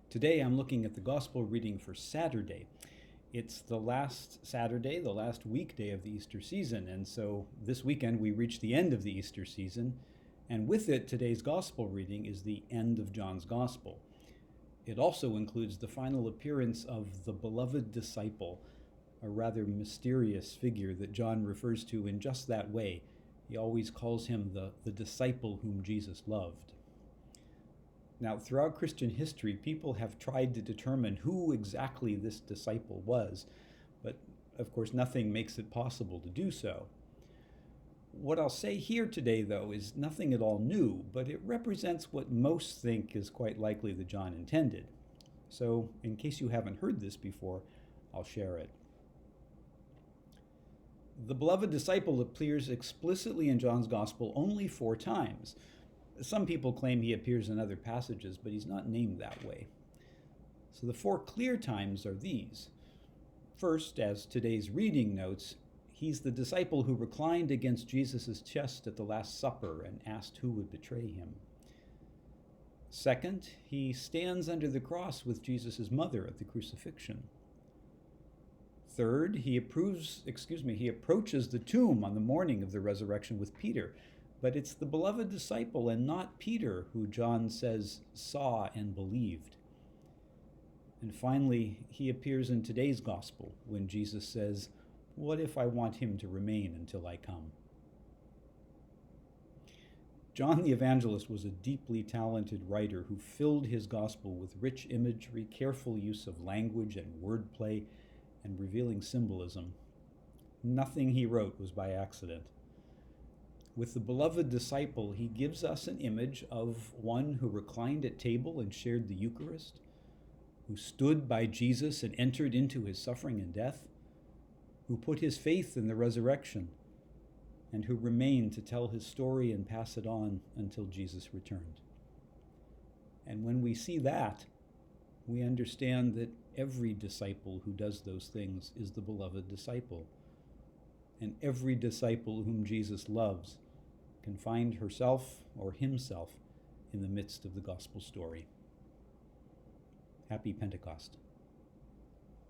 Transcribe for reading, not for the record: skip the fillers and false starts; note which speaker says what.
Speaker 1: Today I'm looking at the Gospel reading for Saturday. It's the last Saturday, the last weekday of the Easter season, and so this weekend we reach the end of the Easter season, and with it today's Gospel reading is the end of John's Gospel. It also includes the final appearance of the beloved disciple, a rather mysterious figure that John refers to in just that way. He always calls him the disciple whom Jesus loved. Now, throughout Christian history, people have tried to determine who exactly this disciple was, but of course, nothing makes it possible to do so. What I'll say here today, though, is nothing at all new, but it represents what most think is quite likely that John intended. So, in case you haven't heard this before, I'll share it. The beloved disciple appears explicitly in John's Gospel only 4 times. Some people claim he appears in other passages, but he's not named that way. So the 4 clear times are these. First, as today's reading notes, he's the disciple who reclined against Jesus' chest at the Last Supper and asked who would betray him. Second, he stands under the cross with Jesus' mother at the crucifixion. Third, he approaches the tomb on the morning of the resurrection with Peter, but it's the beloved disciple and not Peter who John says saw and believed. And finally, he appears in today's gospel when Jesus says, "What if I want him to remain until I come?" John the Evangelist was a deeply talented writer who filled his gospel with rich imagery, careful use of language and wordplay, and revealing symbolism. Nothing he wrote was by accident. With the beloved disciple, he gives us an image of one who reclined at table and shared the Eucharist, who stood by Jesus and entered into his suffering and death, who put his faith in the resurrection, and who remained to tell his story and pass it on until Jesus returned. And when we see that, we understand that every disciple who does those things is the beloved disciple. And every disciple whom Jesus loves can find herself or himself in the midst of the gospel story. Happy Pentecost.